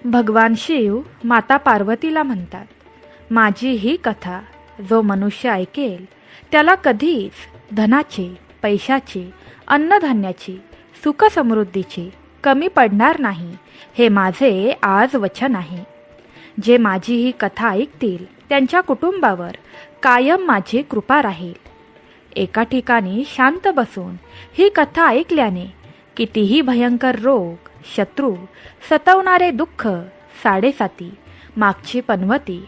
भगवान शिव माता पार्वतीला म्हणतात, माझी ही कथा जो मनुष्य ऐकेल त्याला कधीच धनाची, पैशाची, अन्नधान्याची, सुखसमृद्धीची कमी पडणार नाही, हे माझे आज वचन आहे. जे माझी ही कथा ऐकतील त्यांच्या कुटुंबावर कायम माझी कृपा राहील. एका ठिकाणी शांत बसून ही कथा ऐकल्याने कितीही भयंकर रोग, शत्रू, सतवणारे दुःख, साडेसाती, मागची पनवती,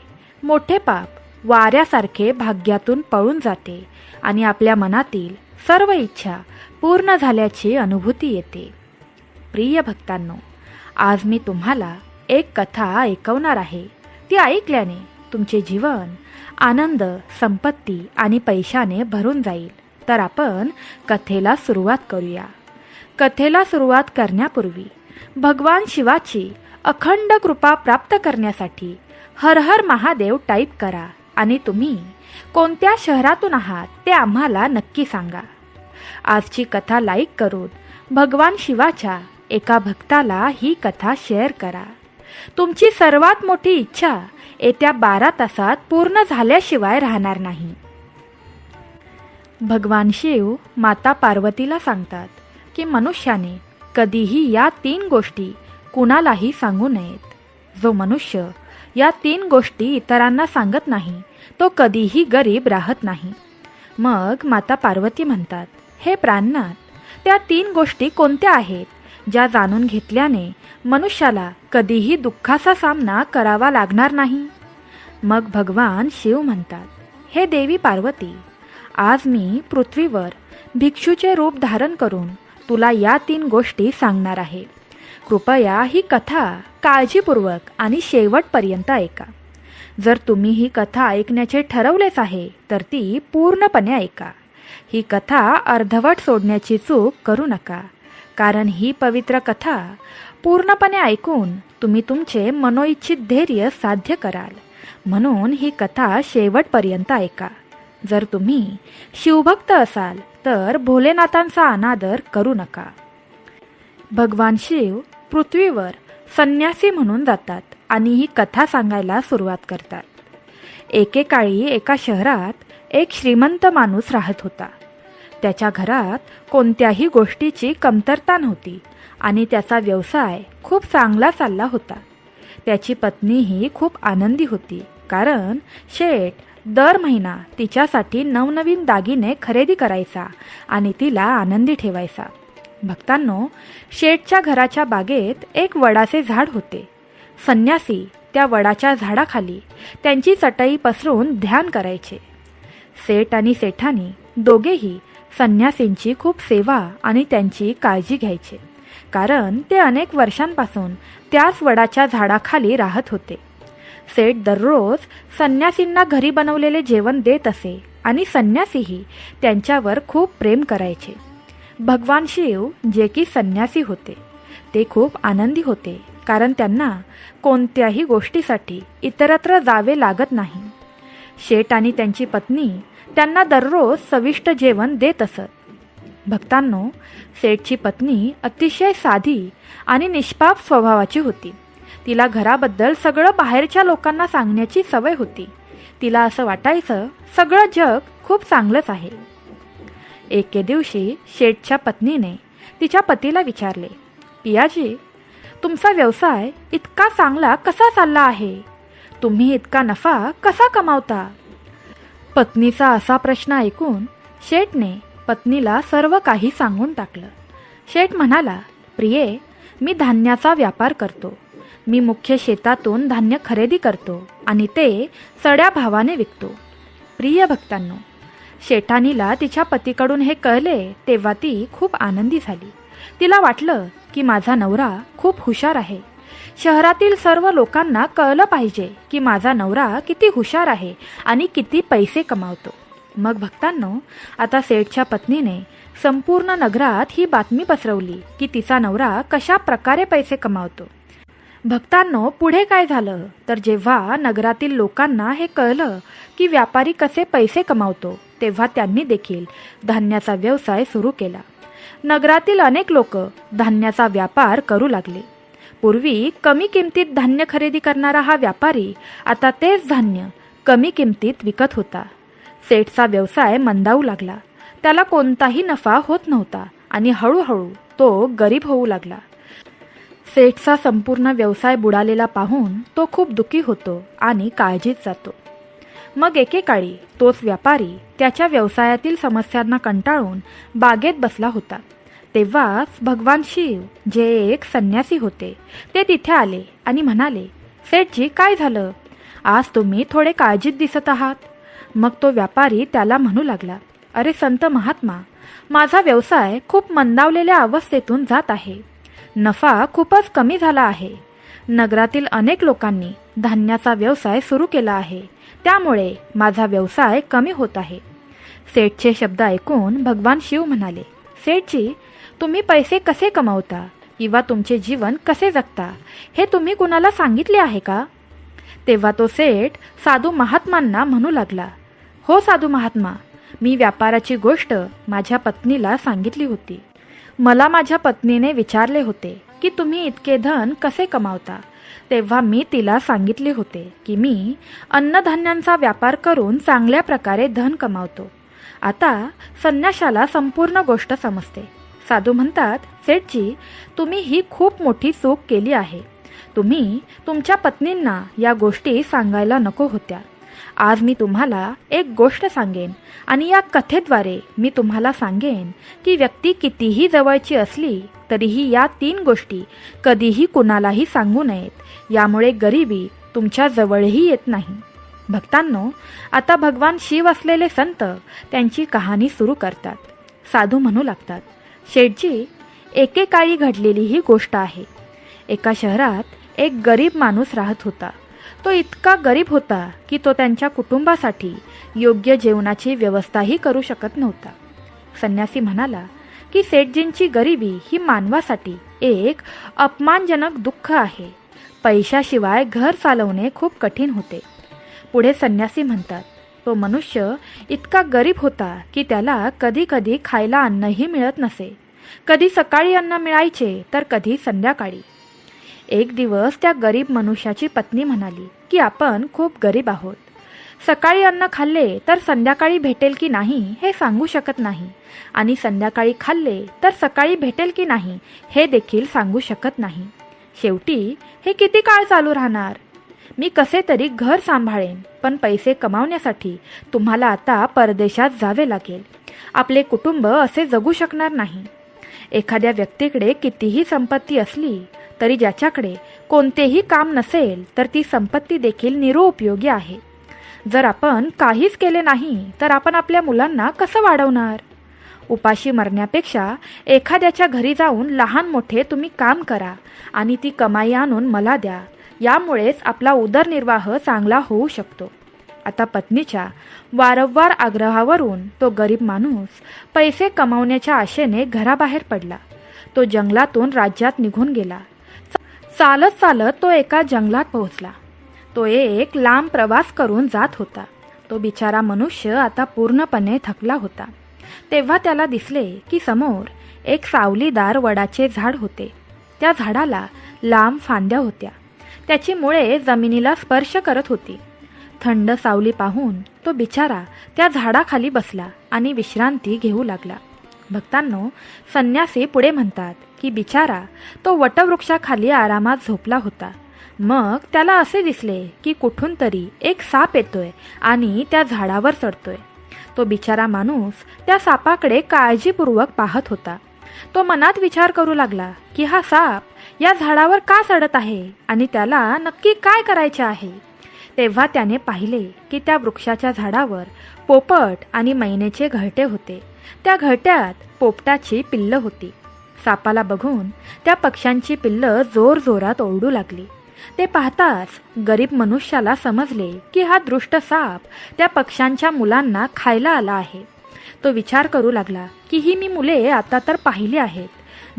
मोठे पाप वाऱ्यासारखे भाग्यातून पळून जाते आणि आपल्या मनातील सर्व इच्छा पूर्ण झाल्याची अनुभूती येते. प्रिय भक्तांनो, आज मी तुम्हाला एक कथा ऐकवणार आहे. ती ऐकल्याने तुमचे जीवन आनंद, संपत्ती आणि पैशाने भरून जाईल. तर आपण कथेला सुरुवात करूया. कथेला सुरुवात करण्यापूर्वी भगवान शिवाची अखंड कृपा प्राप्त करण्यासाठी हर हर महादेव टाईप करा आणि तुम्ही कोणत्या शहरातून आहात ते आम्हाला नक्की सांगा. आजची कथा लाईक करून भगवान शिवाच्या एका भक्ताला ही कथा शेअर करा. तुमची सर्वात मोठी इच्छा येत्या 12 तासात पूर्ण झाल्याशिवाय राहणार नाही. भगवान शिव माता पार्वतीला सांगतात की मनुष्याने कधीही या 3 गोष्टी कुणालाही सांगू नयेत. जो मनुष्य या 3 गोष्टी इतरांना सांगत नाही तो कधीही गरीब राहत नाही. मग माता पार्वती म्हणतात, हे प्राणनाथ, त्या 3 गोष्टी कोणत्या आहेत ज्या जाणून घेतल्याने मनुष्याला कधीही दुःखाचा सामना करावा लागणार नाही? मग भगवान शिव म्हणतात, हे देवी पार्वती, आज मी पृथ्वीवर भिक्षूचे रूप धारण करून तुला या 3 गोष्टी सांगणार आहे. कृपया ही कथा काळजीपूर्वक आणि शेवटपर्यंत ऐका. जर तुम्ही ही कथा ऐकण्याचे ठरवलेच आहे तर ती पूर्णपणे ऐका. ही कथा अर्धवट सोडण्याची चूक करू नका, कारण ही पवित्र कथा पूर्णपणे ऐकून तुम्ही तुमचे मनोइच्छित ध्येय साध्य कराल. म्हणून ही कथा शेवटपर्यंत ऐका. जर तुम्ही शिवभक्त असाल तर भोलेनाथांचा अनादर करू नका. भगवान शिव पृथ्वीवर संन्यासी म्हणून जातात आणि ही कथा सांगायला सुरुवात करतात. एकेकाळी एका शहरात एक श्रीमंत माणूस राहत होता. त्याच्या घरात कोणत्याही गोष्टीची कमतरता नव्हती आणि त्याचा व्यवसाय खूप चांगला चालला होता. त्याची पत्नीही खूप आनंदी होती, कारण शेठ दर महिना तिच्यासाठी नवनवीन दागिने खरेदी करायचा आणि तिला आनंदी ठेवायचा. भक्तांनो, शेठच्या घराच्या बागेत एक वडाचे झाड होते. संन्यासी त्या वडाच्या झाडाखाली त्यांची चटई पसरून ध्यान करायचे. सेठ आणि सेठानी दोघेही संन्यासींची खूप सेवा आणि त्यांची काळजी घ्यायचे, कारण ते अनेक वर्षांपासून त्याच वडाच्या झाडाखाली राहत होते. सेठ दररोज संन्यासींना घरी बनवलेले जेवण देत असे आणि संन्यासीही त्यांच्यावर खूप प्रेम करायचे. भगवान शिव जे की संन्यासी होते ते खूप आनंदी होते, कारण त्यांना कोणत्याही गोष्टीसाठी इतरत्र जावे लागत नाही. शेठ आणि त्यांची पत्नी त्यांना दररोज चविष्ट जेवण देत असत. भक्तांनो, सेठची पत्नी अतिशय साधी आणि निष्पाप स्वभावाची होती. तिला घराबद्दल सगळं बाहेरच्या लोकांना सांगण्याची सवय होती. तिला असं वाटायचं सगळं जग खूप चांगलंच आहे. एके दिवशी शेठच्या पत्नीने तिच्या पतीला विचारले, पियाजी, तुमचा व्यवसाय इतका चांगला कसा चालला आहे? तुम्ही इतका नफा कसा कमावता? पत्नीचा असा प्रश्न ऐकून शेठने पत्नीला सर्व काही सांगून टाकलं. शेठ म्हणाला, प्रिये, मी धान्याचा व्यापार करतो. मी मुख्य शेतातून धान्य खरेदी करतो आणि ते चढ्या भावाने विकतो. प्रिय भक्तांनो, शेठानीला तिच्या पतीकडून हे कळले तेव्हा ती खूप आनंदी झाली. तिला वाटलं की माझा नवरा खूप हुशार आहे. शहरातील सर्व लोकांना कळलं पाहिजे की माझा नवरा किती हुशार आहे आणि किती पैसे कमावतो. मग भक्तांनो, आता सेठच्या पत्नीने संपूर्ण नगरात ही बातमी पसरवली की तिचा नवरा कशा प्रकारे पैसे कमावतो. भक्तांनो, पुढे काय झालं तर जेव्हा नगरातील लोकांना हे कळलं की व्यापारी कसे पैसे कमावतो, तेव्हा त्यांनी देखील धान्याचा व्यवसाय सुरू केला. नगरातील अनेक लोक धान्याचा व्यापार करू लागले. पूर्वी कमी किमतीत धान्य खरेदी करणारा हा व्यापारी आता तेच धान्य कमी किमतीत विकत होता. सेठचा व्यवसाय मंदावू लागला. त्याला कोणताही नफा होत नव्हता आणि हळूहळू तो गरीब होऊ लागला. सेठचा संपूर्ण व्यवसाय बुडालेला पाहून तो खूप दुःखी होतो आणि काळजीत जातो. मग एकेकाळी तोच व्यापारी त्याच्या व्यवसायातील समस्यांना कंटाळून बागेत बसला होता. तेव्हाच भगवान शिव, जे एक संन्यासी होते, ते तिथे आले आणि म्हणाले, सेठजी, काय झालं? आज तुम्ही थोडे काळजीत दिसत आहात. मग तो व्यापारी त्याला म्हणू लागला, अरे संत महात्मा, माझा व्यवसाय खूप मंदावलेल्या अवस्थेतून जात आहे. नफा खूपच कमी झाला आहे. नगरातील अनेक लोकांनी धान्याचा व्यवसाय सुरू केला आहे. त्यामुळे माझा व्यवसाय कमी होत आहे. सेठचे शब्द ऐकून भगवान शिव म्हणाले, सेठजी, तुम्ही पैसे कसे कमावता किंवा तुमचे जीवन कसे जगता हे तुम्ही कुणाला सांगितले आहे का? तेव्हा तो सेठ साधू महात्मांना म्हणू लागला, हो साधू महात्मा, मी व्यापाराची गोष्ट माझ्या पत्नीला सांगितली होती. मला माझ्या पत्नीने विचारले होते की तुम्ही इतके धन कसे कमावता. तेव्हा मी तिला सांगितले होते की मी अन्नधान्यांचा व्यापार करून चांगल्या प्रकारे धन कमावतो. आता संन्याशाला संपूर्ण गोष्ट समजते. साधू म्हणतात, सेठजी, तुम्ही ही खूप मोठी चूक केली आहे. तुम्ही तुमच्या पत्नींना या गोष्टी सांगायला नको होत्या. आज मी तुम्हाला एक गोष्ट सांगेन आणि या कथेद्वारे मी तुम्हाला सांगेन की व्यक्ती कितीही जवळची असली तरीही या 3 गोष्टी कधीही कुणालाही सांगू नयेत. यामुळे गरिबी तुमच्या जवळही येत नाही. भक्तांनो, आता भगवान शिव असलेले संत त्यांची कहाणी सुरू करतात. साधू म्हणू लागतात, शेठजी, एकेकाळी घडलेली ही गोष्ट आहे. एका शहरात एक गरीब माणूस राहत होता. तो इतका गरीब होता की तो त्यांच्या कुटुंबासाठी योग्य जेवणाची व्यवस्थाही करू शकत नव्हता. संन्यासी म्हणाला की सेठजींची गरिबी ही मानवासाठी एक अपमानजनक दुःख आहे. पैशाशिवाय घर चालवणे खूप कठीण होते. पुढे संन्यासी म्हणतात, तो मनुष्य इतका गरीब होता की त्याला कधी कधी खायला अन्नही मिळत नसे. कधी सकाळी अन्न मिळायचे तर कधी संध्याकाळी. एक दिवस त्या गरीब मनुष्याची पत्नी म्हणाली की आपण खूप गरीब आहोत. सकाळी अन्न खाल्ले तर संध्याकाळी भेटेल की नाही हे सांगू शकत नाही आणि संध्याकाळी खाल्ले तर सकाळी भेटेल की नाही हे देखील सांगू शकत नाही. शेवटी हे किती काळ चालू राहणार? मी कसे तरी घर सांभाळेन, पण पैसे कमावण्यासाठी तुम्हाला आता परदेशात जावे लागेल. आपले कुटुंब असे जगू शकणार नाही. एखाद्या व्यक्तीकडे कितीही संपत्ती असली तरी ज्याच्याकडे कोणतेही काम नसेल तर ती संपत्ती देखील निरुपयोगी आहे. जर आपण काहीच केले नाही तर आपण आपल्या मुलांना कसं वाढवणार? उपाशी मरण्यापेक्षा एखाद्याच्या घरी जाऊन लहान मोठे तुम्ही काम करा आणि ती कमाई आणून मला द्या. यामुळेच आपला उदरनिर्वाह चांगला होऊ शकतो. आता पत्नीच्या वारंवार आग्रहावरून तो गरीब माणूस पैसे कमावण्याच्या आशेने घराबाहेर पडला. तो जंगलातून राज्यात निघून गेला. चालत चालत तो एका जंगलात पोहोचला. तो एक लांब प्रवास करून जात होता. तो बिचारा मनुष्य आता पूर्णपणे थकला होता. तेव्हा त्याला दिसले की समोर एक सावलीदार वडाचे झाड होते. त्या झाडाला लांब फांद्या होत्या. त्याची मुळे जमिनीला स्पर्श करत होती. थंड सावली पाहून तो बिचारा त्या झाडाखाली बसला आणि विश्रांती घेऊ लागला. भक्तांनो, संन्यासी पुढे म्हणतात की बिचारा तो वटवृक्षाखाली आरामात झोपला होता. मग त्याला असे दिसले की कुठून तरी एक साप येतोय आणि त्या झाडावर चढतोय. तो बिचारा माणूस त्या सापाकडे काळजीपूर्वक पाहत होता. तो मनात विचार करू लागला की हा साप या झाडावर का चढत आहे आणि त्याला नक्की काय करायचे आहे. तेव्हा त्याने पाहिले की त्या वृक्षाच्या झाडावर पोपट आणि मैनेचे घरटे होते. त्या घरट्यात पोपटाची पिल्लं होती. सापाला बघून त्या पक्ष्यांची पिल्लं जोरजोरात ओरडू लागली. ते पाहताच गरीब मनुष्याला समजले की हा दृष्ट साप त्या पक्ष्यांच्या मुलांना खायला आला आहे. तो विचार करू लागला की ही मी मुले आता तर पाहिली आहेत.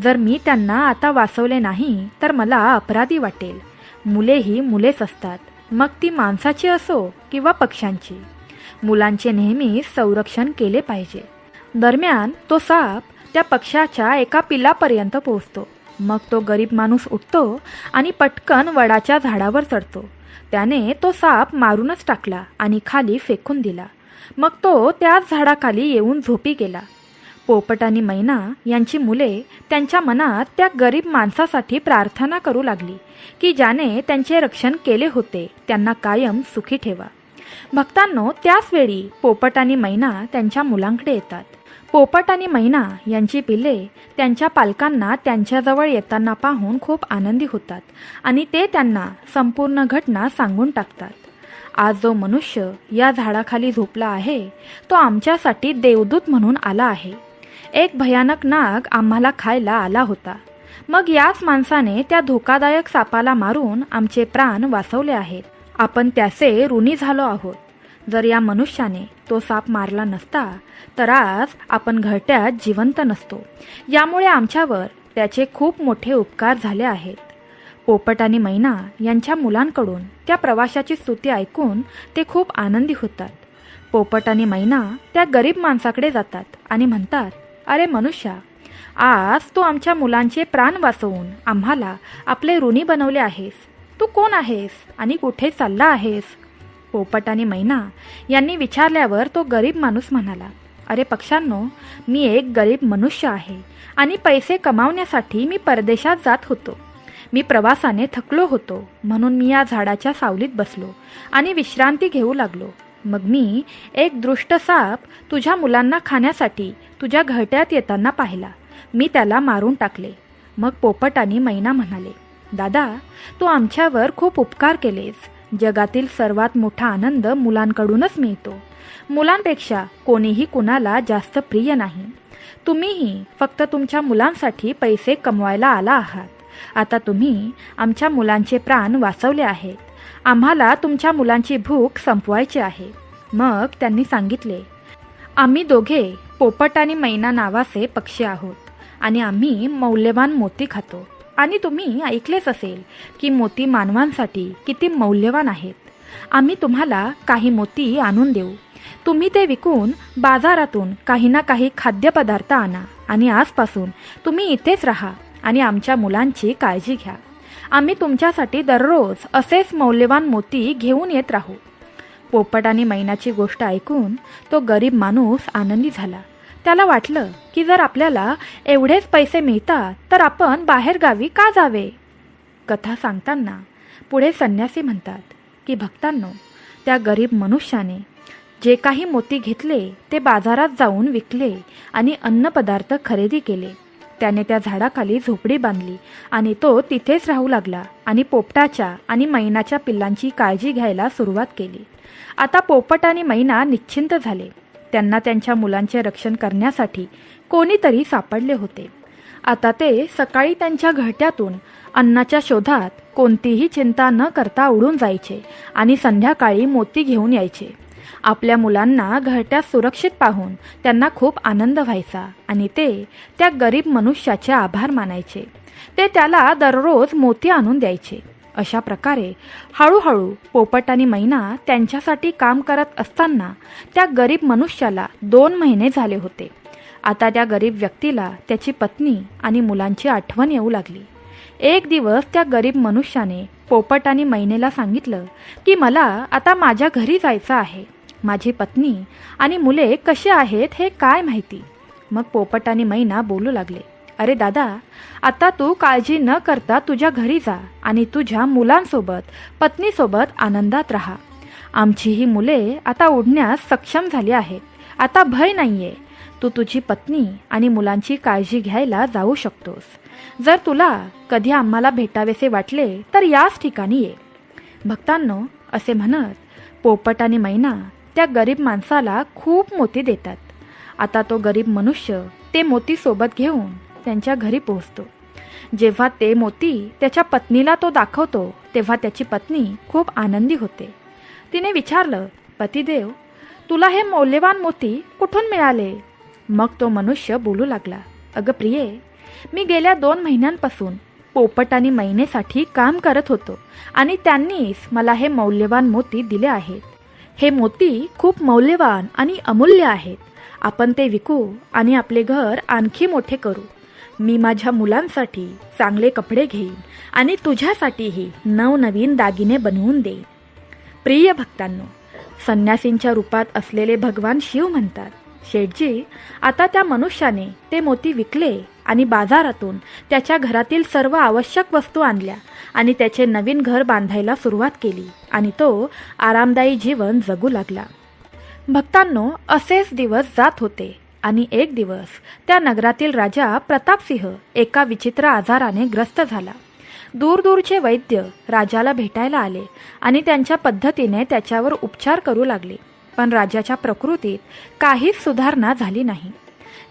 जर मी त्यांना आता वाचवले नाही तर मला अपराधी वाटेल. मुलेही मुलेच असतात, मग ती माणसाची असो किंवा पक्ष्यांची. मुलांचे नेहमी संरक्षण केले पाहिजे. दरम्यान तो साप त्या पक्ष्याच्या एका पिलापर्यंत पोहोचतो. मग तो गरीब माणूस उठतो आणि पटकन वडाच्या झाडावर चढतो. त्याने तो साप मारूनच टाकला आणि खाली फेकून दिला. मग तो त्याच झाडाखाली येऊन झोपी गेला. पोपट आणि मैना यांची मुले त्यांच्या मनात त्या गरीब माणसासाठी प्रार्थना करू लागली की ज्याने त्यांचे रक्षण केले होते त्यांना कायम सुखी ठेवा. भक्तांनो, त्याच वेळी पोपट आणि मैना त्यांच्या मुलांकडे येतात. पोपट आणि मैना यांची पिल्ले त्यांच्या पालकांना त्यांच्याजवळ येताना पाहून खूप आनंदी होतात आणि ते त्यांना संपूर्ण घटना सांगून टाकतात. आज जो मनुष्य या झाडाखाली झोपला आहे तो आमच्यासाठी देवदूत म्हणून आला आहे. एक भयानक नाग आम्हाला खायला आला होता. मग याच माणसाने त्या धोकादायक सापाला मारून आमचे प्राण वाचवले आहेत. आपण त्याचे ऋणी झालो आहोत. जर या मनुष्याने तो साप मारला नसता तर आज आपण घरट्यात जिवंत नसतो. यामुळे आमच्यावर त्याचे खूप मोठे उपकार झाले आहेत. पोपट आणि मैना यांच्या मुलांकडून त्या प्रवाशाची स्तुती ऐकून ते खूप आनंदी होतात. पोपट आणि मैना त्या गरीब माणसाकडे जातात आणि म्हणतात, अरे मनुष्या, आज तू आमच्या मुलांचे प्राण वाचवून आम्हाला आपले ऋणी बनवले आहेस. तू कोण आहेस आणि कुठे चालला आहेस? पोपट आणि मैना यांनी विचारल्यावर तो गरीब माणूस म्हणाला, अरे पक्ष्यांनो, मी एक गरीब मनुष्य आहे आणि पैसे कमावण्यासाठी मी परदेशात जात होतो. मी प्रवासाने थकलो होतो म्हणून मी या झाडाच्या सावलीत बसलो आणि विश्रांती घेऊ लागलो. मग मी एक दृष्ट साप तुझ्या मुलांना खाण्यासाठी तुझ्या घरट्यात येताना पाहिला. मी त्याला मारून टाकले. मग पोपट आणि मैना म्हणाले, दादा, तू आमच्यावर खूप उपकार केलेस. जगातील सर्वात मोठा आनंद मुलांकडूनच मिळतो. मुलांपेक्षा कोणीही कुणाला जास्त प्रिय नाही. तुम्हीही फक्त तुमच्या मुलांसाठी पैसे कमवायला आला आहात. आता तुम्ही आमच्या मुलांचे प्राण वाचवले आहेत. आम्हाला तुमच्या मुलांची भूक संपवायची आहे. मग त्यांनी सांगितले, आम्ही दोघे पोपट आणि मैना नावाचे पक्षी आहोत आणि आम्ही मौल्यवान मोती खातो. आणि तुम्ही ऐकलेच असेल की मोती मानवांसाठी किती मौल्यवान आहेत. आम्ही तुम्हाला काही मोती आणून देऊ. तुम्ही ते विकून बाजारातून काही ना काही खाद्यपदार्थ आणा आणि आजपासून तुम्ही इथेच राहा आणि आमच्या मुलांची काळजी घ्या. आम्ही तुमच्यासाठी दररोज असेच मौल्यवान मोती घेऊन येत राहू. पोपट आणि मैनाची गोष्ट ऐकून तो गरीब माणूस आनंदी झाला. त्याला वाटलं की जर आपल्याला एवढेच पैसे मिळतात तर आपण बाहेर गावी का जावे. कथा सांगताना पुढे संन्यासी म्हणतात की भक्तांनो, त्या गरीब मनुष्याने जे काही मोती घेतले ते बाजारात जाऊन विकले आणि अन्नपदार्थ खरेदी केले. त्याने त्या झाडाखाली झोपडी बांधली आणि तो तिथेच राहू लागला आणि पोपटाच्या आणि मैनाच्या पिल्लांची काळजी घ्यायला सुरुवात केली. आता पोपट आणि मैना निश्चिंत झाले. त्यांना त्यांच्या मुलांचे रक्षण करण्यासाठी कोणीतरी सापडले होते. आता ते सकाळी त्यांच्या घरट्यातून अन्नाच्या शोधात कोणतीही चिंता न करता उडून जायचे आणि संध्याकाळी मोती घेऊन यायचे. आपल्या मुलांना घरट्यात सुरक्षित पाहून त्यांना खूप आनंद व्हायचा आणि ते त्या गरीब मनुष्याचे आभार मानायचे. ते त्याला दररोज मोती आणून द्यायचे. अशा प्रकारे हळूहळू पोपट आणि मैना त्यांच्यासाठी काम करत असताना त्या गरीब मनुष्याला 2 महिने झाले होते. आता त्या गरीब व्यक्तीला त्याची पत्नी आणि मुलांची आठवण येऊ लागली. एक दिवस त्या गरीब मनुष्याने पोपट आणि मैनेला सांगितलं की मला आता माझ्या घरी जायचं आहे. माझी पत्नी आणि मुले कशी आहेत हे काय माहिती. मग पोपट आणि मैना बोलू लागले, अरे दादा, आता तू काळजी न करता तुझ्या घरी जा आणि तुझ्या मुलांसोबत पत्नीसोबत आनंदात राहा. आमची ही मुले आता उडण्यास सक्षम झाली आहेत. आता भय नाहीये. तू तुझी पत्नी आणि मुलांची काळजी घ्यायला जाऊ शकतोस. जर तुला कधी आम्हाला भेटावेसे वाटले तर याच ठिकाणी ये. भक्तांनो, असे म्हणत पोपट आणि मैना त्या गरीब माणसाला खूप मोती देतात. आता तो गरीब मनुष्य ते मोती सोबत घेऊन त्यांच्या घरी पोहोचतो. जेव्हा ते मोती त्याच्या पत्नीला तो दाखवतो तेव्हा त्याची पत्नी खूप आनंदी होते. तिने विचारलं, पतिदेव, तुला हे मौल्यवान मोती कुठून मिळाले? मग तो मनुष्य बोलू लागला, अगं प्रिये, मी गेल्या 2 महिन्यांपासून पोपट आणि मैनेसाठी काम करत होतो आणि त्यांनीच मला हे मौल्यवान मोती दिले आहेत. हे मोती खूप मौल्यवान आणि अमूल्य आहेत. आपण ते विकू आणि आपले घर आणखी मोठे करू. मी माझ्या मुलांसाठी चांगले कपडे घेईन आणि तुझ्यासाठीही नवनवीन दागिने बनवून देईन. प्रिय भक्तांनो, संन्यासींच्या रूपात असलेले भगवान शिव म्हणतात, शेठजी, आता त्या मनुष्याने ते मोती विकले आणि बाजारातून त्याच्या घरातील सर्व आवश्यक वस्तू आणल्या आणि त्याचे नवीन घर बांधायला सुरुवात केली आणि तो आरामदायी जीवन जगू लागला. भक्तांनो, असेच दिवस जात होते आणि एक दिवस त्या नगरातील राजा प्रतापसिंह एका विचित्र आजाराने ग्रस्त झाला. दूरदूरचे वैद्य राजाला भेटायला आले आणि त्यांच्या पद्धतीने त्याच्यावर उपचार करू लागले, पण राजाच्या प्रकृतीत काहीच सुधारणा झाली नाही.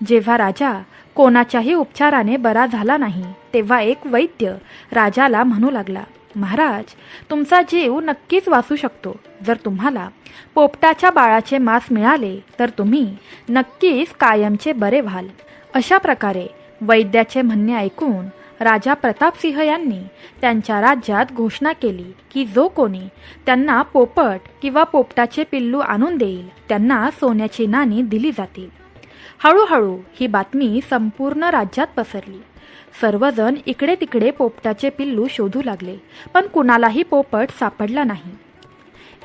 जेव्हा राजा कोणाच्याही उपचाराने बरा झाला नाही, तेव्हा एक वैद्य राजाला म्हणू लागला, महाराज, तुमचा जीव नक्कीच वाचू शकतो. जर तुम्हाला पोपटाच्या बाळाचे मांस मिळाले तर तुम्ही नक्कीच कायमचे बरे व्हाल. अशा प्रकारे वैद्याचे म्हणणे ऐकून राजा प्रतापसिंह यांनी त्यांच्या राज्यात घोषणा केली की जो कोणी त्यांना पोपट किंवा पोपटाचे पिल्लू आणून देईल त्यांना सोन्याची नाणी दिली जातील. हळूहळू ही बातमी संपूर्ण राज्यात पसरली. सर्वजण इकडे तिकडे पोपटाचे पिल्लू शोधू लागले, पण कुणालाही पोपट सापडला नाही.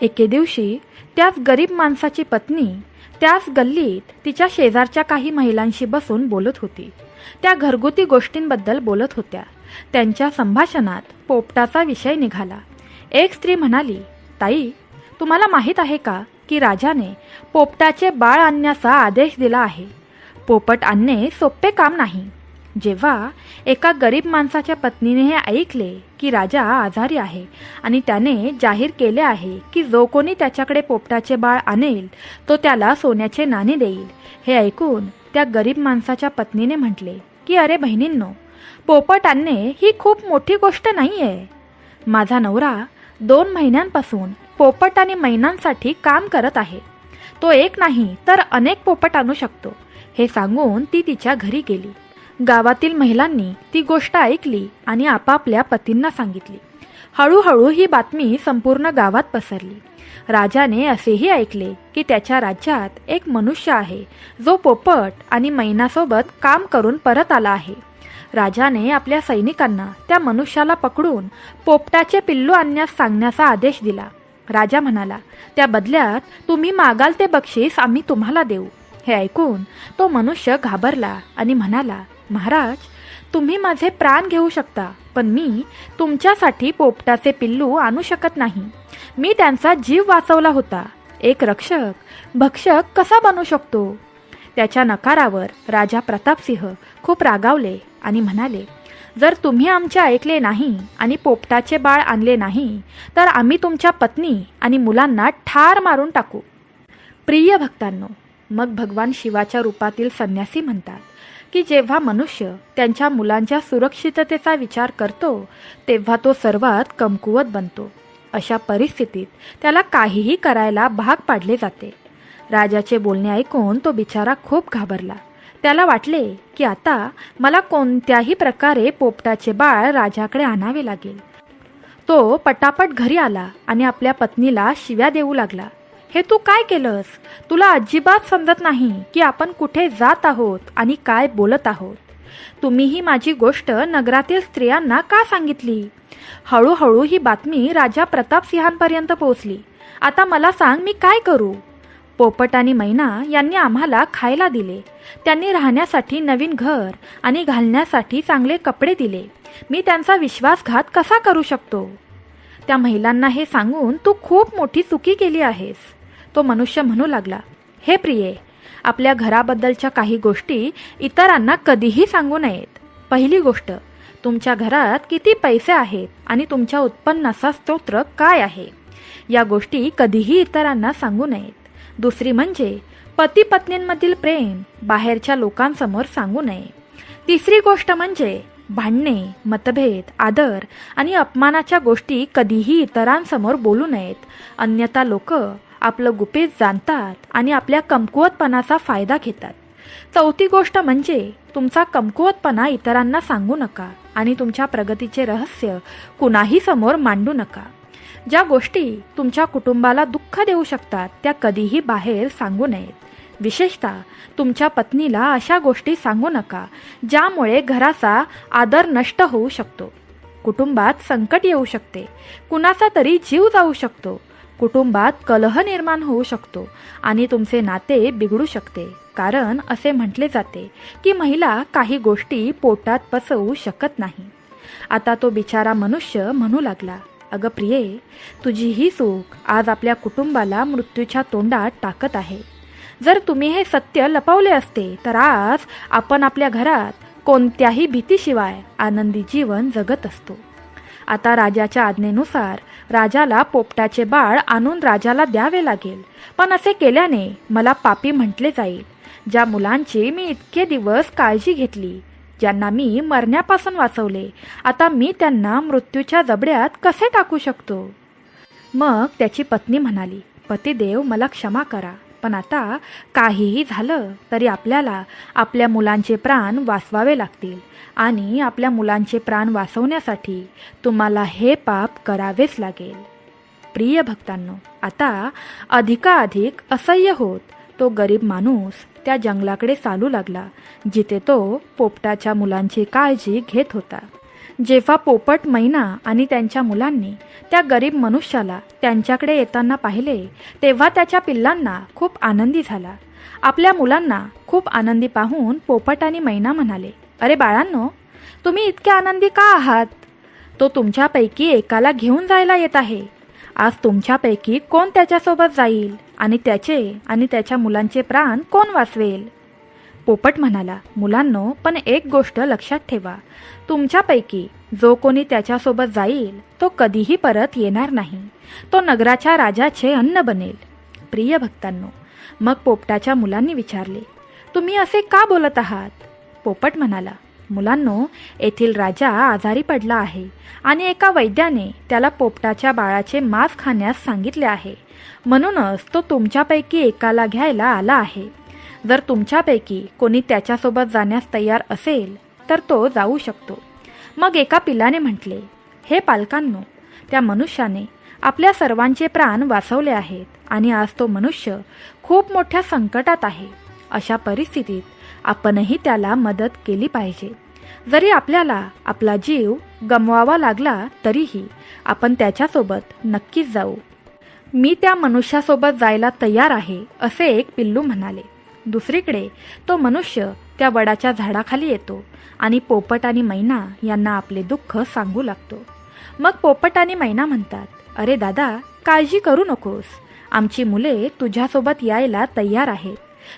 एके दिवशी त्याच गरीब माणसाची पत्नी त्याच गल्लीत तिच्या शेजारच्या काही महिलांशी बसून बोलत होती. त्या घरगुती गोष्टींबद्दल बोलत होत्या. त्यांच्या संभाषणात पोपटाचा विषय निघाला. एक स्त्री म्हणाली, ताई, तुम्हाला माहीत आहे का की राजाने पोपटाचे बाळ आणण्याचा आदेश दिला आहे. पोपट आणणे सोपे काम नाही. जेव्हा एका गरीब माणसाच्या पत्नीने हे ऐकले की राजा आजारी आहे आणि त्याने जाहीर केले आहे की जो कोणी त्याच्याकडे पोपटाचे बाळ आणेल तो त्याला सोन्याचे नाणे देईल, हे ऐकून त्या गरीब माणसाच्या पत्नीने म्हटले की अरे बहिणींनो, पोपट आणणे ही खूप मोठी गोष्ट नाही आहे. माझा नवरा 2 महिन्यांपासून पोपट आणि मैनांसाठी काम करत आहे. तो एक नाही तर अनेक पोपट आणू शकतो, हे सांगून ती तिच्या घरी गेली. गावातील महिलांनी ती गोष्ट ऐकली आणि आपापल्या पतींना सांगितली. हळूहळू ही बातमी संपूर्ण गावात पसरली. राजाने असेही ऐकले की त्याच्या राज्यात एक मनुष्य आहे जो पोपट आणि मैनासोबत काम करून परत आला आहे. राजाने आपल्या सैनिकांना त्या मनुष्याला पकडून पोपटाचे पिल्लू आणण्यास सांगण्याचा आदेश दिला. राजा म्हणाला, त्या बदल्यात तुम्ही मागाल ते बक्षीस आम्ही तुम्हाला देऊ. हे ऐकून तो मनुष्य घाबरला आणि म्हणाला, महाराज, तुम्ही माझे प्राण घेऊ शकता, पण मी तुमच्यासाठी पोपटाचे पिल्लू आणू शकत नाही. मी त्यांचा जीव वाचवला होता. एक रक्षक भक्षक कसा बनू शकतो? त्याच्या नकारावर राजा प्रतापसिंह खूप रागावले आणि म्हणाले, जर तुम्ही आमचे ऐकले नाही आणि पोपटाचे बाळ आणले नाही तर आम्ही तुमच्या पत्नी आणि मुलांना ठार मारून टाकू. प्रिय भक्तांनो, मग भगवान शिवाच्या रूपातील संन्यासी म्हणतात की जेव्हा मनुष्य त्यांच्या मुलांच्या सुरक्षिततेचा विचार करतो तेव्हा तो सर्वात कमकुवत बनतो. अशा परिस्थितीत त्याला काहीही करायला भाग पाडले जाते. राजाचे बोलणे ऐकून तो बिचारा खूप घाबरला. त्याला वाटले की आता मला कोणत्याही प्रकारे पोपटाचे बाळ राजाकडे आणावे लागेल. तो पटापट घरी आला आणि आपल्या पत्नीला शिव्या देऊ लागला. हे तू काय केलंस? तुला अजिबात समजत नाही की आपण कुठे जात आहोत आणि काय बोलत आहोत. तुम्ही ही माझी गोष्ट नगरातील स्त्रियांना का सांगितली? हळूहळू ही बातमी राजा प्रतापसिंहांपर्यंत पोहोचली. आता मला सांग, मी काय करू? पोपट आणि मैना यांनी आम्हाला खायला दिले. त्यांनी राहण्यासाठी नवीन घर आणि घालण्यासाठी चांगले कपडे दिले. मी त्यांचा विश्वासघात कसा करू शकतो? त्या महिलांना हे सांगून तू खूप मोठी चुकी केली आहेस. तो मनुष्य म्हणू लागला, हे प्रिये, आपल्या घराबद्दलच्या काही गोष्टी इतरांना कधीही सांगू नयेत. पहिली गोष्ट, तुमच्या घरात किती पैसे आहेत आणि तुमच्या उत्पन्नाचा स्रोत काय आहे, या गोष्टी कधीही इतरांना सांगू नयेत. दुसरी म्हणजे पती पत्नींमधील प्रेम बाहेरच्या लोकांसमोर सांगू नये. तिसरी गोष्ट म्हणजे भांडणे, मतभेद, आदर आणि अपमानाच्या गोष्टी कधीही इतरांसमोर बोलू नयेत, अन्यथा लोक आपलं गुपित जाणतात आणि आपल्या कमकुवतपणाचा फायदा घेतात. चौथी गोष्ट म्हणजे तुमचा कमकुवतपणा इतरांना सांगू नका आणि तुमच्या प्रगतीचे रहस्य कुणाही समोर मांडू नका. ज्या गोष्टी तुमच्या कुटुंबाला दुःख देऊ शकतात त्या कधीही बाहेर सांगू नयेत. विशेषतः तुमच्या पत्नीला अशा गोष्टी सांगू नका ज्यामुळे घराचा आदर नष्ट होऊ शकतो, कुटुंबात संकट येऊ शकते, कुणाचा तरी जीव जाऊ शकतो, कुटुंबात कलह निर्माण होऊ शकतो आणि तुमचे नाते बिघडू शकते. कारण असे म्हटले जाते की महिला काही गोष्टी पोटात पचवू शकत नाही. आता तो बिचारा मनुष्य म्हणू लागला, अगं प्रिये, तुझी ही चूक आज आपल्या कुटुंबाला मृत्यूच्या तोंडात टाकत आहे. जर तुम्ही हे सत्य लपवले असते तर आज आपण आपल्या घरात कोणत्याही भीतीशिवाय आनंदी जीवन जगत असतो. आता राजाच्या आज्ञेनुसार राजाला पोपटाचे बाळ आणून राजाला द्यावे लागेल, पण असे केल्याने मला पापी म्हटले जाईल. ज्या मुलांची मी इतके दिवस काळजी घेतली, ज्यांना मी मरण्यापासून वाचवले, आता मी त्यांना मृत्यूच्या जबड्यात कसे टाकू शकतो? मग त्याची पत्नी म्हणाली, पतिदेव, मला क्षमा करा, पण आता काहीही झालं तरी आपल्याला आपल्या मुलांचे प्राण वाचवावे लागतील आणि आपल्या मुलांचे प्राण वाचवण्यासाठी तुम्हाला हे पाप करावेच लागेल. प्रिय भक्तांनो, आता अधिकाधिक असह्य होत तो गरीब माणूस त्या जंगलाकडे चालू लागला, जिथे तो पोपटाच्या मुलांची काळजी घेत होता. जेव्हा पोपट, मैना आणि त्यांच्या मुलांनी त्या गरीब मनुष्याला त्यांच्याकडे येताना पाहिले, तेव्हा त्याच्या पिल्लांना खूप आनंदी झाला. आपल्या मुलांना खूप आनंदी पाहून पोपट आणि मैना म्हणाले, अरे बाळांनो, तुम्ही इतके आनंदी का आहात? तो तुमच्यापैकी एकाला घेऊन जायला येत आहे. आज तुमच्यापैकी कोण त्याच्यासोबत जाईल आणि त्याचे आणि त्याच्या मुलांचे प्राण कोण वाचवेल? पोपट म्हणाला, मुलांनो, पण एक गोष्ट लक्षात ठेवा, तुमच्यापैकी जो कोणी त्याच्यासोबत जाईल तो कधीही परत येणार नाही. तो नगराच्या राजाचे अन्न बनेल. प्रिय भक्तांनो, मग पोपटाच्या मुलांनी विचारले, तुम्ही असे का बोलत आहात? पोपट म्हणाला, मुलांनो, येथील राजा आजारी पडला आहे आणि एका वैद्याने त्याला पोपटाच्या बाळाचे मांस खाण्यास सांगितले आहे. म्हणूनच तो तुमच्यापैकी एकाला घ्यायला आला आहे. जर तुमच्यापैकी कोणी त्याच्यासोबत जाण्यास तयार असेल तर तो जाऊ शकतो. मग एका पिल्लाने म्हटले, हे पालकांनो, त्या मनुष्याने आपल्या सर्वांचे प्राण वाचवले आहेत आणि आज तो मनुष्य खूप मोठ्या संकटात आहे. अशा परिस्थितीत आपणही त्याला मदत केली पाहिजे. जरी आपल्याला आपला जीव गमवावा लागला तरीही आपण त्याच्यासोबत नक्कीच जाऊ. मी त्या मनुष्यासोबत जायला तयार आहे, असे एक पिल्लू म्हणाले. दुसरीकडे तो मनुष्य त्या वडाच्या झाडाखाली येतो आणि पोपट आणि मैना यांना आपले दुःख सांगू लागतो. मग पोपट आणि मैना म्हणतात, अरे दादा, काळजी करू नकोस, आमची मुले तुझ्यासोबत यायला तयार आहेत.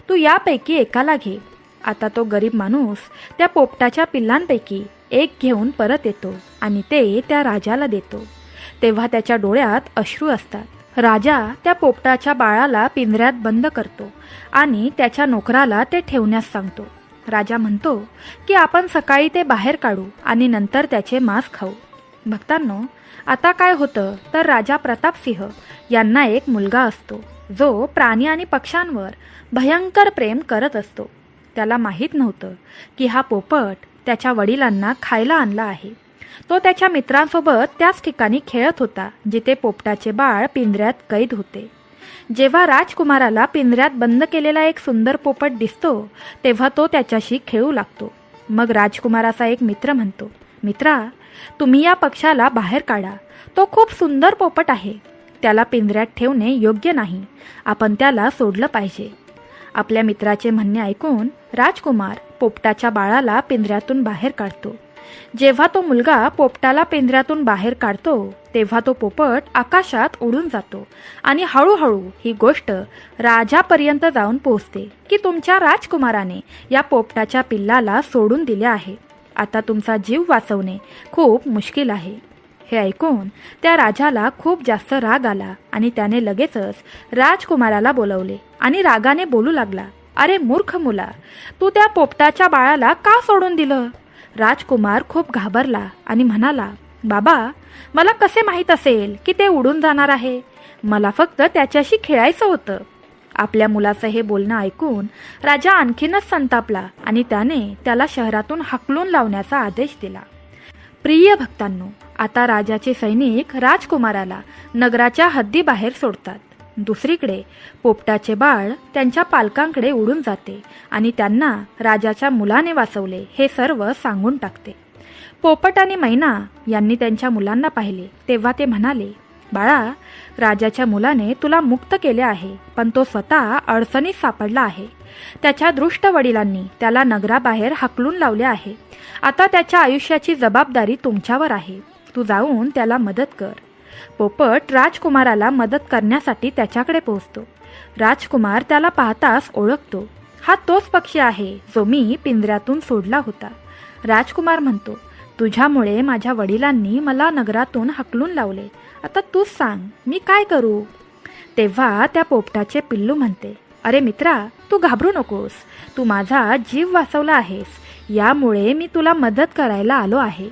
तू यापैकी एकाला घे. आता तो गरीब माणूस त्या पोपटाच्या पिल्लांपैकी एक घेऊन परत येतो आणि ते त्या राजाला देतो. तेव्हा त्याच्या डोळ्यात अश्रू असतात. राजा त्या पोपटाच्या बाळाला पिंजऱ्यात बंद करतो आणि त्याच्या नोकराला ते ठेवण्यास सांगतो. राजा म्हणतो की आपण सकाळी ते बाहेर काढू आणि नंतर त्याचे मांस खाऊ. भक्तांनो, आता काय होतं तर राजा प्रतापसिंह यांना एक मुलगा असतो, जो प्राणी आणि पक्ष्यांवर भयंकर प्रेम करत असतो. त्याला माहीत नव्हतं की हा पोपट त्याच्या वडिलांना खायला आणला आहे. तो त्याच्या मित्रांसोबत त्याच ठिकाणी खेळत होता जिथे पोपटाचे बाळ पिंजऱ्यात कैद होते. जेव्हा राजकुमाराला पिंजऱ्यात बंद केलेला एक सुंदर पोपट दिसतो तेव्हा तो त्याच्याशी खेळू लागतो. मग राजकुमाराचा एक मित्र म्हणतो, मित्रा, तुम्ही या पक्षाला बाहेर काढा. तो खूप सुंदर पोपट आहे. त्याला पिंजऱ्यात ठेवणे योग्य नाही. आपण त्याला सोडलं पाहिजे. आपल्या मित्राचे म्हणणे ऐकून राजकुमार पोपटाच्या बाळाला पिंजऱ्यातून बाहेर काढतो. जेव्हा तो मुलगा पोपटाला पिंजऱ्यातून बाहेर काढतो तेव्हा तो पोपट आकाशात उडून जातो आणि हळूहळू ही गोष्ट राजापर्यंत जाऊन पोहोचते की तुमच्या राजकुमाराने या पोपटाच्या पिल्लाला सोडून दिले आहे. आता तुमचा जीव वाचवणे खूप मुश्किल आहे. हे ऐकून त्या राजाला खूप जास्त राग आला आणि त्याने लगेचच राजकुमाराला बोलवले आणि रागाने बोलू लागला, अरे मूर्ख मुला, तू त्या पोपटाच्या बाळाला का सोडून दिलं? राजकुमार खूप घाबरला आणि म्हणाला, बाबा, मला कसे माहीत असेल की ते उडून जाणार आहे? मला फक्त त्याच्याशी खेळायचं होतं. आपल्या मुलाचं हे बोलणं ऐकून राजा आणखीनच संतापला आणि त्याने त्याला शहरातून हाकलून लावण्याचा आदेश दिला. प्रिय भक्तांनो, आता राजाचे सैनिक राजकुमाराला नगराच्या हद्दीबाहेर सोडतात. दुसरीकडे पोपटाचे बाळ त्यांच्या पालकांकडे उडून जाते आणि त्यांना राजाच्या मुलाने वाचवले हे सर्व सांगून टाकते. पोपट आणि मैना यांनी त्यांच्या मुलांना पाहिले तेव्हा ते म्हणाले, बाळा, राजाच्या मुलाने तुला मुक्त केले आहे, पण तो स्वतः अडचणीत सापडला आहे. त्याच्या दृष्ट वडिलांनी त्याला नगराबाहेर हाकलून लावले आहे. आता त्याच्या आयुष्याची जबाबदारी तुमच्यावर आहे. तू जाऊन त्याला मदत कर. पोपट राजकुमाराला मदत करण्यासाठी त्याच्याकडे पोहोचतो. राजकुमार त्याला पाहताच ओळखतो. हा तोच पक्षी आहे जो मी पिंजऱ्यातून सोडला होता. राजकुमार म्हणतो, तुझ्यामुळे माझ्या वडिलांनी मला नगरातून हाकलून लावले. आता तूच सांग, मी काय करू? तेव्हा त्या पोपटाचे पिल्लू म्हणते, अरे मित्रा, तू घाबरू नकोस. तू माझा जीव वाचवला आहेस, यामुळे मी तुला मदत करायला आलो आहे.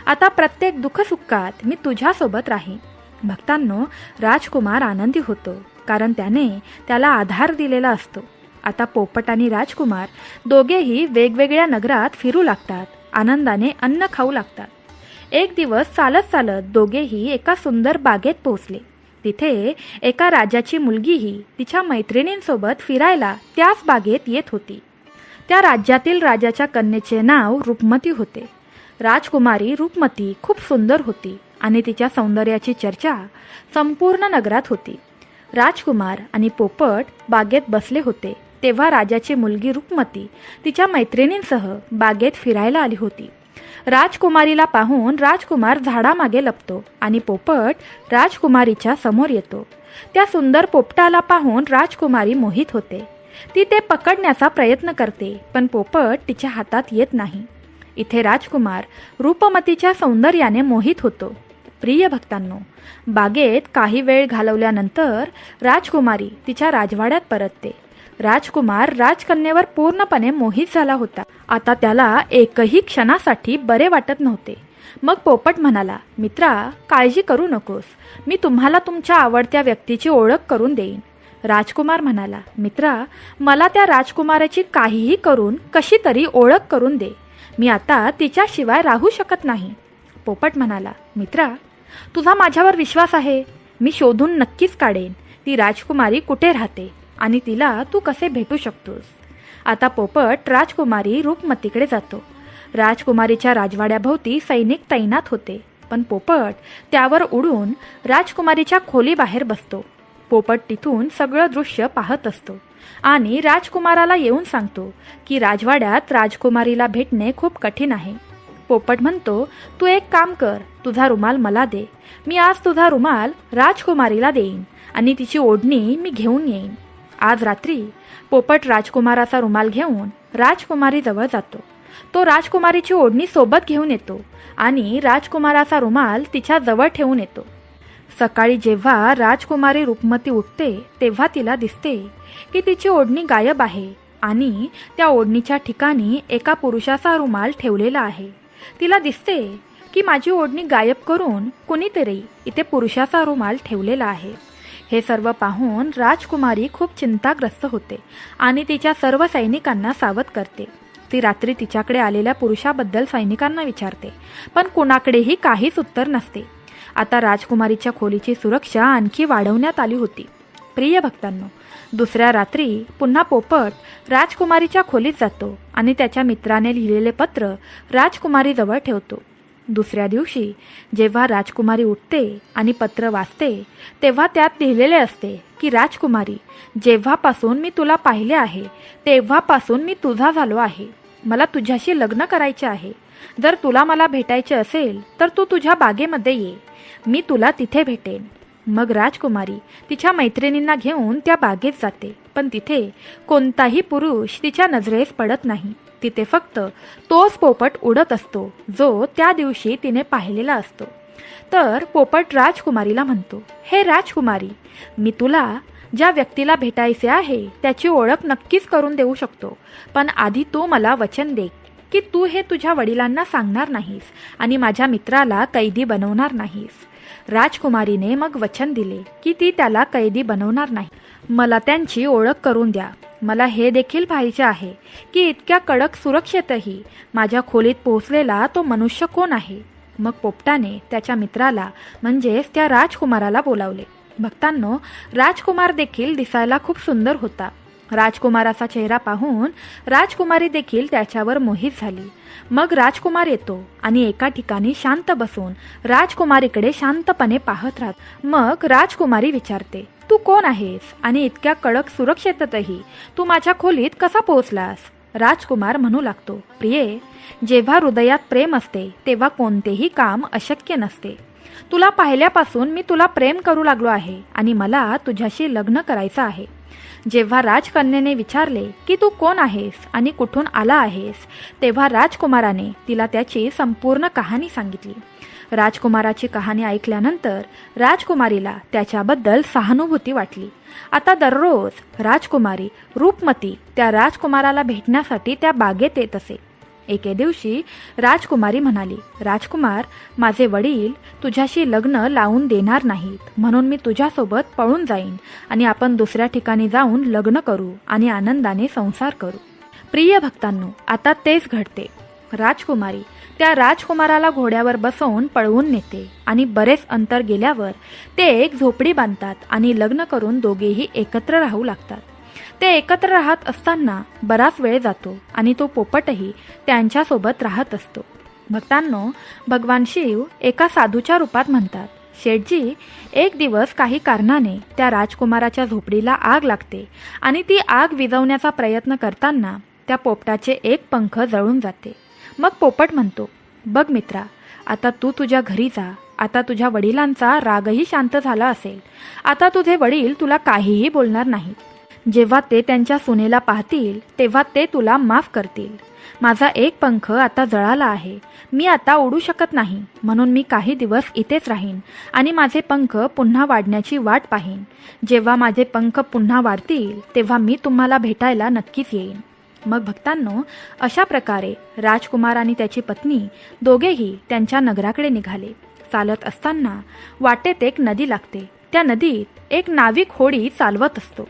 आता प्रत्येक दुःखसुखात मी तुझ्यासोबत राहीन. भक्तांनो, राजकुमार आनंदी होतो, कारण त्याने त्याला आधार दिलेला असतो. आता पोपट आणि राजकुमार दोघेही वेगवेगळ्या नगरात फिरू लागतात. आनंदाने अन्न खाऊ लागतात. एक दिवस चालत चालत दोघेही एका सुंदर बागेत पोहोचले. तिथे एका राजाची मुलगीही तिच्या मैत्रिणींसोबत फिरायला त्याच बागेत येत होती. त्या राज्यातील राजाच्या कन्येचे नाव रूपमती होते. राजकुमारी रूपमती खूप सुंदर होती आणि तिच्या सौंदर्याची चर्चा संपूर्ण नगरात होती. राजकुमार आणि पोपट बागेत बसले होते तेव्हा राजाची मुलगी रूपमती तिच्या मैत्रिणींसह बागेत फिरायला आली होती. राजकुमारीला पाहून राजकुमार झाडामागे लपतो आणि पोपट राजकुमारीच्या समोर येतो. त्या सुंदर पोपटाला पाहून राजकुमारी मोहित होते. ती ते पकडण्याचा प्रयत्न करते, पण पोपट तिच्या हातात येत नाही. इथे राजकुमार रूपमतीच्या सौंदर्याने मोहित होतो. प्रिय भक्तांनो, बागेत काही वेळ घालवल्यानंतर राजकुमारी तिच्या राजवाड्यात परतते. राजकुमार राजकन्येवर पूर्णपणे मोहित झाला होता. आता त्याला एकही क्षणासाठी बरे वाटत नव्हते. मग पोपट म्हणाला, मित्रा, काळजी करू नकोस. मी तुम्हाला तुमच्या आवडत्या व्यक्तीची ओळख करून देईन. राजकुमार म्हणाला, मित्रा, मला त्या राजकुमाराची काहीही करून कशी तरी ओळख करून दे. मी आता तिच्याशिवाय राहू शकत नाही. पोपट म्हणाला, मित्रा, तुझा माझ्यावर विश्वास आहे. मी शोधून नक्कीच काढेन ती राजकुमारी कुठे राहते आणि तिला तू कसे भेटू शकतोस. आता पोपट राजकुमारी रूपमतीकडे जातो. राजकुमारीच्या राजवाड्याभोवती सैनिक तैनात होते, पण पोपट त्यावर उडून राजकुमारीच्या खोलीबाहेर बसतो. पोपट तिथून सगळं दृश्य पाहत असतो आणि राजकुमाराला येऊन सांगतो की राजवाड्यात राजकुमारीला भेटणे खूप कठीण आहे. पोपट म्हणतो, तू एक काम कर, तुझा रुमाल मला दे. मी आज तुझा रुमाल राजकुमारीला देईन आणि तिची ओढणी मी घेऊन येईन. आज रात्री पोपट राजकुमाराचा रुमाल घेऊन राजकुमारीजवळ जातो. तो राजकुमारीची ओढणी सोबत घेऊन येतो आणि राजकुमाराचा रुमाल तिच्या जवळ ठेवून येतो. सकाळी जेव्हा राजकुमारी रूपमती उठते तेव्हा तिला दिसते की तिची ओढणी गायब आहे आणि त्या ओढणीच्या ठिकाणी एका पुरुषाचा रुमाल ठेवलेला आहे. तिला दिसते की माझी ओढणी गायब करून कुणीतरी इथे पुरुषाचा रुमाल ठेवलेला आहे. हे सर्व पाहून राजकुमारी खूप चिंताग्रस्त होते आणि तिच्या सर्व सैनिकांना सावध करते. ती रात्री तिच्याकडे आलेल्या पुरुषाबद्दल सैनिकांना विचारते, पण कुणाकडेही काहीच उत्तर नसते. आता राजकुमारीच्या खोलीची सुरक्षा आणखी वाढवण्यात आली होती. प्रिय भक्तांनो, दुसऱ्या रात्री पुन्हा पोपट राजकुमारीच्या खोलीत जातो आणि त्याच्या मित्राने लिहिलेले पत्र राजकुमारीजवळ ठेवतो. दुसऱ्या दिवशी जेव्हा राजकुमारी उठते आणि पत्र वाचते तेव्हा त्यात लिहिलेले असते की राजकुमारी, जेव्हापासून मी तुला पाहिले आहे तेव्हापासून मी तुझा झालो आहे. मला तुझ्याशी लग्न करायचे आहे. जर तुला मला भेटायचे असेल तर तू तुझ्या बागेमध्ये ये. मी तुला तिथे भेटेन. मग राजकुमारी तिच्या मैत्रिणींना घेऊन त्या बागेत जाते, पण तिथे कोणताही पुरुष तिच्या नजरेस पडत नाही. तिथे फक्त तोच पोपट उडत असतो जो त्या दिवशी तिने पाहिलेला असतो. तर पोपट राजकुमारीला म्हणतो, हे राजकुमारी, मी तुला ज्या व्यक्तीला भेटायचे आहे त्याची ओळख नक्कीच करून देऊ शकतो, पण आधी तू मला वचन दे की तू हे तुझ्या वडिलांना सांगणार नाहीस आणि माझ्या मित्राला कैदी बनवणार नाहीस. राजकुमारीने मग वचन दिले की ती त्याला कैदी बनवणार नाही. मला त्यांची ओळख करून द्या. मला हे देखील पाहायचे आहे की इतक्या कडक सुरक्षेतही माझ्या खोलीत पोहोचलेला तो मनुष्य कोण आहे. मग पोपटाने त्याच्या मित्राला म्हणजेच त्या राजकुमाराला बोलावले. भक्तांनो, राजकुमार देखील दिसायला खूप सुंदर होता. राजकुमाराचा चेहरा पाहून राजकुमारी देखील त्याच्यावर मोहित झाली. मग राजकुमार येतो आणि एका ठिकाणी शांत बसून राजकुमारीकडे शांतपणे पाहत राहतो. मग राजकुमारी विचारते, तू कोण आहेस आणि इतक्या कडक सुरक्षेतही तू माझ्या खोलीत कसा पोहोचलास? राजकुमार म्हणू लागतो, प्रिये, जेव्हा हृदयात प्रेम असते तेव्हा कोणतेही काम अशक्य नसते. तुला पाहिल्यापासून मी तुला प्रेम करू लागलो आहे आणि मला तुझ्याशी लग्न करायचं आहे. जेव्हा राजकन्येने विचारले की तू कोण आहेस आणि कुठून आला आहेस, तेव्हा राजकुमाराने तिला त्याची संपूर्ण कहाणी सांगितली. राजकुमाराची कहाणी ऐकल्यानंतर राजकुमारीला त्याच्याबद्दल सहानुभूती वाटली. आता दररोज राजकुमारी रूपमती त्या राजकुमाराला भेटण्यासाठी त्या बागेत येत असे. एके दिवशी राजकुमारी म्हणाली, राजकुमार, माझे वडील तुझ्याशी लग्न लावून देणार नाहीत, म्हणून मी तुझ्यासोबत पळून जाईन आणि आपण दुसऱ्या ठिकाणी जाऊन लग्न करू आणि आनंदाने संसार करू. प्रिय भक्तांनो, आता तेच घडते. राजकुमारी त्या राजकुमाराला घोड्यावर बसवून पळवून नेते आणि बरेच अंतर गेल्यावर ते एक झोपडी बांधतात आणि लग्न करून दोघेही एकत्र राहू लागतात. ते एकत्र राहत असताना बराच वेळ जातो आणि तो पोपटही त्यांच्यासोबत राहत असतो. भक्तांनो, भगवान शिव एका साधूच्या रूपात म्हणतात, शेठजी, एक दिवस काही कारणाने त्या राजकुमाराच्या झोपडीला आग लागते आणि ती आग विझवण्याचा प्रयत्न करताना त्या पोपटाचे एक पंख जळून जाते. मग पोपट म्हणतो, बघ मित्रा, आता तू तुझ्या घरी जा. आता तुझ्या वडिलांचा रागही शांत झाला असेल. आता तुझे वडील तुला काहीही बोलणार नाहीत. जेव्हा ते त्यांच्या सुनेला पाहतील तेव्हा ते तुला माफ करतील. माझा एक पंख आता जळाला आहे. मी आता उडू शकत नाही, म्हणून मी काही दिवस इथेच राहीन आणि माझे पंख पुन्हा वाढण्याची वाट पाहीन. जेव्हा माझे पंख पुन्हा वाढतील तेव्हा मी तुम्हाला भेटायला नक्कीच येईन. मग भक्तांनो, अशा प्रकारे राजकुमार आणि त्याची पत्नी दोघेही त्यांच्या नगराकडे निघाले. चालत असताना वाटेत एक नदी लागते. त्या नदीत एक नाविक होडी चालवत असतो.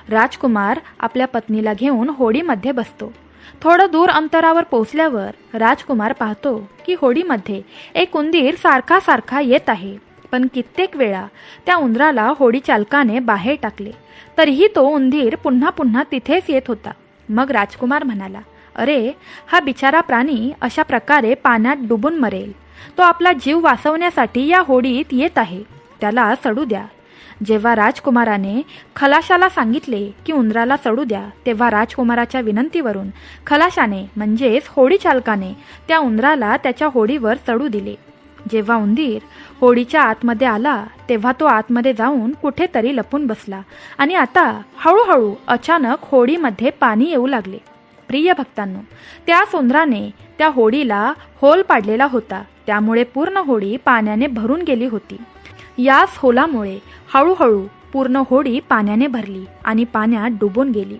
राजकुमार आपल्या पत्नीला घेऊन होडीमध्ये बसतो. थोडं दूर अंतरावर पोहोचल्यावर राजकुमार पाहतो की होडीमध्ये एक उंदीर सारखा सारखा येत आहे. पण कित्येक वेळा त्या उंदराला होडी चालकाने बाहेर टाकले, तरीही तो उंदीर पुन्हा पुन्हा तिथेच येत होता. मग राजकुमार म्हणाला, अरे, हा बिचारा प्राणी अशा प्रकारे पाण्यात डुबून मरेल. तो आपला जीव वाचवण्यासाठी या होडीत येत आहे. त्याला सडू द्या. जेव्हा राजकुमाराने खलाशाला सांगितले की उंदराला सडू द्या, तेव्हा राजकुमाराच्या विनंतीवरून खलाशाने म्हणजेच होडी चालकाने त्या उंदराला त्याच्या होडीवर चढू दिले. जेव्हा उंदीर होडीच्या आतमध्ये आला तेव्हा तो आतमध्ये जाऊन कुठेतरी लपून बसला आणि आता हळूहळू अचानक होडीमध्ये पाणी येऊ लागले. प्रिय भक्तांनो, त्या उंदराने त्या होडीला होल पाडलेला होता, त्यामुळे पूर्ण होडी पाण्याने भरून गेली होती. याच होलामुळे हळूहळू पूर्ण होडी पाण्याने भरली आणि पाण्यात डुबून गेली.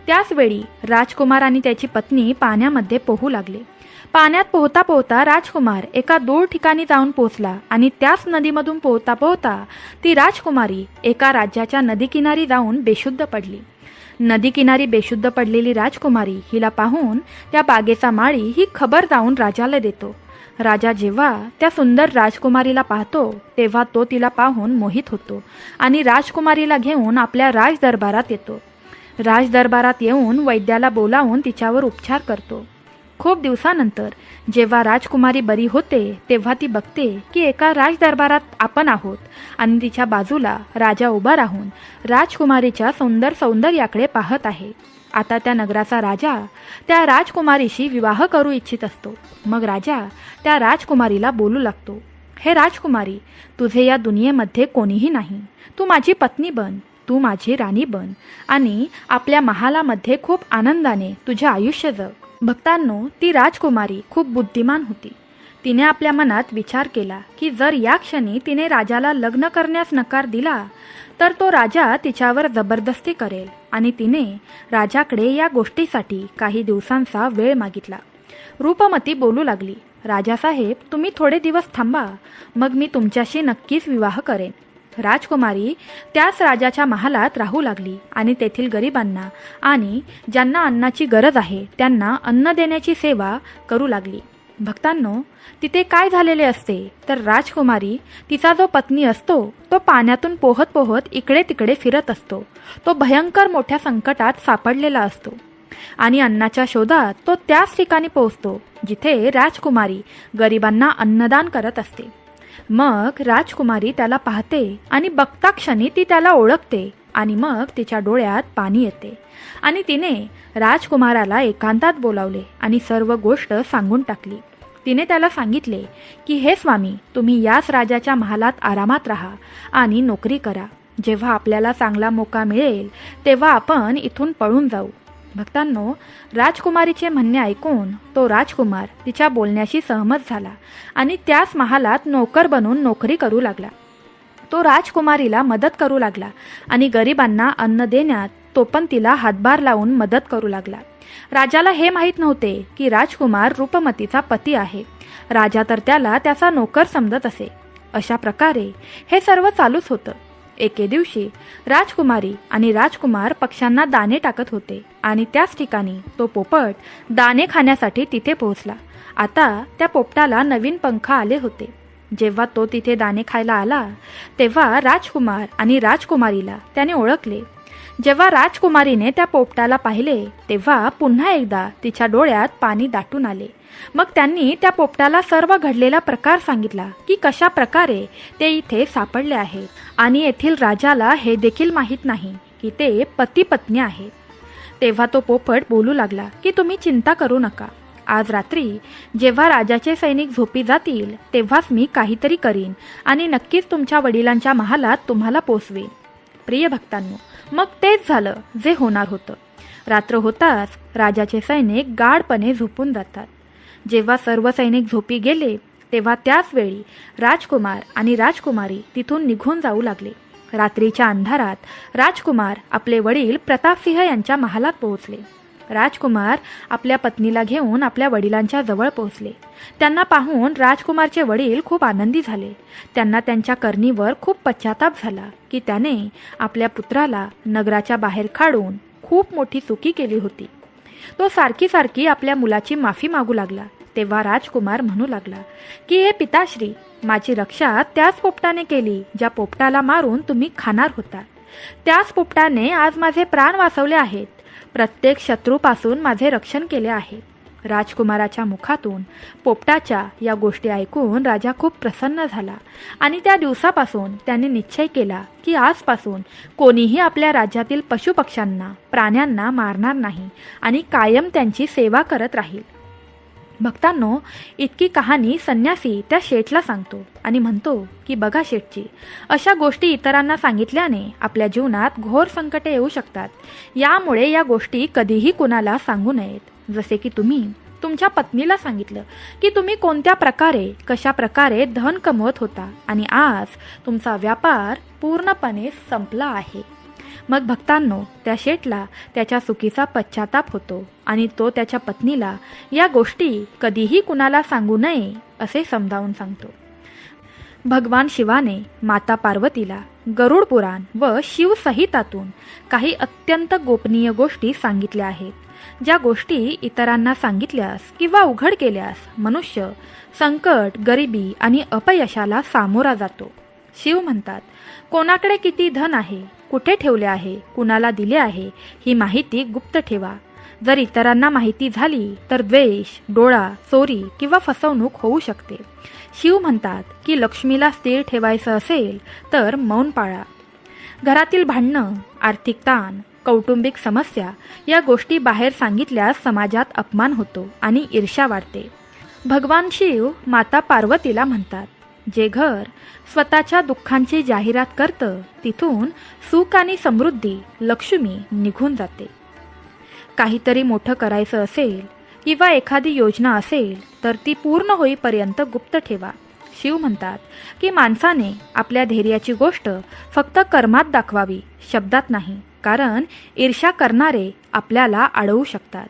त्याच वेळी राजकुमार आणि त्याची पत्नी पाण्यामध्ये पोहू लागले. पाण्यात पोहता पोहता राजकुमार एका दूर ठिकाणी जाऊन पोहोचला आणि त्याच नदीमधून पोहता पोहता ती राजकुमारी एका राज्याच्या नदीकिनारी जाऊन बेशुद्ध पडली. नदीकिनारी बेशुद्ध पडलेली राजकुमारी हिला पाहून त्या बागेचा माळी ही खबर जाऊन राजाला देतो. राजा जेव्हा त्या सुंदर राजकुमारीला पाहतो तेव्हा तो तिला पाहून मोहित होतो आणि राजकुमारीला घेऊन आपल्या राजदरबारात येतो. राजदरबारात येऊन वैद्याला बोलावून तिच्यावर उपचार करतो. खूप दिवसानंतर जेव्हा राजकुमारी बरी होते तेव्हा ती बघते की एका राजदरबारात आपण आहोत आणि तिच्या बाजूला राजा उभा राहून राजकुमारीच्या सुंदर सौंदर्याकडे पाहत आहे. आता त्या नगराचा राजा त्या राजकुमारीशी विवाह करू इच्छित असतो. मग राजा त्या राजकुमारीला बोलू लागतो, हे राजकुमारी, तुझे या दुनियेमध्ये कोणीही नाही. तू माझी पत्नी बन, तू माझी राणी बन आणि आपल्या महालामध्ये खूप आनंदाने तुझे आयुष्य जग. भक्तांनो, ती राजकुमारी खूप बुद्धिमान होती. तिने आपल्या मनात विचार केला की जर या क्षणी तिने राजाला लग्न करण्यास नकार दिला तर तो राजा तिच्यावर जबरदस्ती करेल आणि तिने राजाकडे या गोष्टीसाठी काही दिवसांचा वेळ मागितला. रूपमती बोलू लागली, राजासाहेब, तुम्ही थोडे दिवस थांबा, मग मी तुमच्याशी नक्कीच विवाह करेन. राजकुमारी त्याच राजाच्या महालात राहू लागली आणि तेथील गरिबांना आणि ज्यांना अन्नाची गरज आहे त्यांना अन्न देण्याची सेवा करू लागली. भक्तांनो, तिथे काय झालेले असते तर राजकुमारी, तिचा जो पत्नी असतो तो पाण्यातून पोहत पोहत इकडे तिकडे फिरत असतो. तो भयंकर मोठ्या संकटात सापडलेला असतो आणि अन्नाच्या शोधात तो त्याच ठिकाणी पोहोचतो जिथे राजकुमारी गरिबांना अन्नदान करत असते. मग राजकुमारी त्याला पाहते आणि बघता क्षणी ती त्याला ओळखते आणि मग तिच्या डोळ्यात पाणी येते आणि तिने राजकुमाराला एकांतात बोलावले आणि सर्व गोष्ट सांगून टाकली. तिने त्याला सांगितले की हे स्वामी, तुम्ही याच राजाच्या महालात आरामात राहा आणि नोकरी करा. जेव्हा आपल्याला चांगला मोका मिळेल तेव्हा आपण इथून पळून जाऊ. भक्तांनो, राजकुमारीचे म्हणणे ऐकून तो राजकुमार तिच्या बोलण्याशी सहमत झाला आणि त्याच महालात नोकर बनून नोकरी करू लागला. तो राजकुमारीला मदत करू लागला आणि गरिबांना अन्न देण्यात तो पण तिला हातभार लावून मदत करू लागला. राजाला हे माहीत नव्हते की राजकुमार रूपमतीचा पती आहे. राजा तर त्याला त्याचा नोकर समजत असे. अशा प्रकारे हे सर्व चालूच होतं. एके दिवशी राजकुमारी आणि राजकुमार पक्ष्यांना दाणे टाकत होते आणि त्याच ठिकाणी तो पोपट दाणे खाण्यासाठी तिथे पोहोचला. आता त्या पोपटाला नवीन पंख आले होते. जेव्हा तो तिथे दाणे खायला आला तेव्हा राजकुमार आणि राजकुमारीला त्याने ओळखले. जेव्हा राजकुमारीने त्या पोपटाला पाहिले तेव्हा पुन्हा एकदा तिच्या डोळ्यात पाणी दाटून आले. मग त्यांनी त्या पोपटाला सर्व घडलेला प्रकार सांगितला की कशा प्रकारे ते इथे सापडले आहेत आणि येथील राजाला हे देखील माहीत नाही की ते पती पत्नी आहेत. तेव्हा तो पोपट बोलू लागला की तुम्ही चिंता करू नका. आज रात्री जेव्हा राजाचे सैनिक झोपी जातील तेव्हाच मी काहीतरी करीन आणि नक्कीच तुमच्या वडिलांच्या महालात तुम्हाला पोचवेन. प्रिय भक्तांनो, मग तेच झालं जे होणार होतं. रात्र होताच राजाचे सैनिक गाढपणे झोपून जातात. जेव्हा सर्व सैनिक झोपी गेले तेव्हा त्याच वेळी राजकुमार आणि राजकुमारी तिथून निघून जाऊ लागले. रात्रीच्या अंधारात राजकुमार आपले वडील प्रतापसिंह यांच्या महालात पोहोचले. राजकुमार आपल्या पत्नीला घेऊन आपल्या वडिलांच्या जवळ पोहोचले. त्यांना पाहून राजकुमारचे वडील खूप आनंदी झाले. त्यांना त्यांच्या करणीवर खूप पश्चाताप झाला की त्याने आपल्या पुत्राला नगराच्या बाहेर काढून खूप मोठी चुकी केली होती. तो सारखी सारखी आपल्या मुलाची माफी मागू लागला. तेव्हा राजकुमार म्हणू लागला की हे पिताश्री, माझी रक्षा त्याच पोपटाने केली ज्या पोपटाला मारून तुम्ही खाणार होता. त्याच पोपटाने आज माझे प्राण वाचवले आहेत. प्रत्येक शत्रूपासून माझे रक्षण केले आहे. राजकुमाराच्या मुखातून पोपटाच्या या गोष्टी ऐकून राजा खूप प्रसन्न झाला आणि त्या दिवसापासून त्याने निश्चय केला की आजपासून कोणीही आपल्या राज्यातील पशुपक्ष्यांना, प्राण्यांना मारणार नाही आणि कायम त्यांची सेवा करत राहील. भक्तांनो, इतकी कहाणी संन्यासी त्या शेठला सांगतो आणि म्हणतो की बघा शेठजी, अशा गोष्टी इतरांना सांगितल्याने आपल्या जीवनात घोर संकटे येऊ शकतात. यामुळे या गोष्टी कधीही कुणाला सांगू नयेत. जसे की तुम्ही तुमच्या पत्नीला सांगितलं की तुम्ही कोणत्या प्रकारे, कशा प्रकारे धन कमवत होता आणि आज तुमचा व्यापार पूर्णपणे संपला आहे. मग भक्तांनो, त्या शेठला त्याच्या चुकीचा पश्चाताप होतो आणि तो त्याच्या पत्नीला या गोष्टी कधीही कुणाला सांगू नये असे समजावून सांगतो. भगवान शिवाने माता पार्वतीला गरुड पुराण व शिवसहितातून काही अत्यंत गोपनीय गोष्टी सांगितल्या आहेत. ज्या गोष्टी इतरांना सांगितल्यास किंवा उघड केल्यास मनुष्य संकट, गरिबी आणि अपयशाला सामोरा जातो. शिव म्हणतात, कोणाकडे किती धन आहे, कुठे ठेवले आहे, कुणाला दिले आहे, ही माहिती गुप्त ठेवा. जर इतरांना माहिती झाली तर द्वेष, डोळा, चोरी किंवा फसवणूक होऊ शकते. शिव म्हणतात की लक्ष्मीला स्थिर ठेवायचं असेल तर मौन पाळा. घरातील भांडणं, आर्थिक ताण, कौटुंबिक समस्या या गोष्टी बाहेर सांगितल्यास समाजात अपमान होतो आणि ईर्ष्या वाढते. भगवान शिव माता पार्वतीला म्हणतात, जे घर स्वतःच्या दुःखांची जाहिरात करतं तिथून सुख आणि समृद्धी, लक्ष्मी निघून जाते. काहीतरी मोठं करायचं असेल किंवा एखादी योजना असेल तर ती पूर्ण होईपर्यंत गुप्त ठेवा. शिव म्हणतात की माणसाने आपल्या धैर्याची गोष्ट फक्त कर्मात दाखवावी, शब्दात नाही, कारण ईर्ष्या करणारे आपल्याला अडवू शकतात.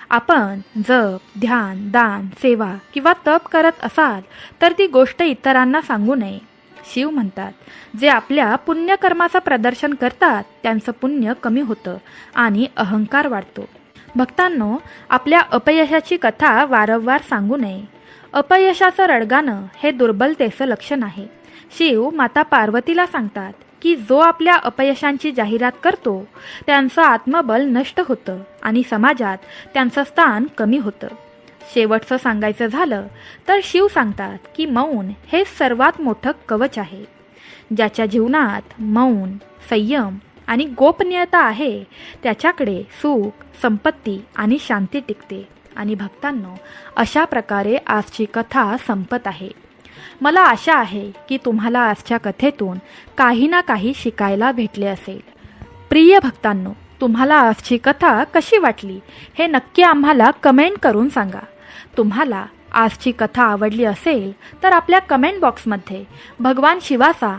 आपण जप, ध्यान, दान, सेवा किंवा तप करत असाल तर ती गोष्ट इतरांना सांगू नये. शिव म्हणतात, जे आपल्या पुण्यकर्माचं प्रदर्शन करतात त्यांचं पुण्य कमी होतं आणि अहंकार वाढतो. भक्तांनो, आपल्या अपयशाची कथा वारंवार सांगू नये. अपयशाचं रडगाणं हे दुर्बलतेचं लक्षण आहे. शिव माता पार्वतीला सांगतात की जो आपल्या अपयशांची जाहिरात करतो त्यांचं आत्मबल नष्ट होतं आणि समाजात त्यांचं स्थान कमी होतं. शेवटचं सांगायचं झालं तर शिव सांगतात की मौन हे सर्वात मोठं कवच आहे. ज्याच्या जीवनात मौन, संयम आणि गोपनीयता आहे त्याच्याकडे सुख, संपत्ती आणि शांती टिकते. आणि भक्तांनो, अशा प्रकारे आजची कथा संपत आहे. मला आशा आहे की तुम्हाला आजच्या कथेतून काही ना काही शिकायला भेटले असेल. प्रिय भक्तांनो, तुम्हाला आजची कथा कशी वाटली हे नक्की आम्हाला कमेंट करून सांगा. तुम्हाला आजची कथा आवडली असेल तर आपल्या कमेंट बॉक्समध्ये भगवान शिवाचा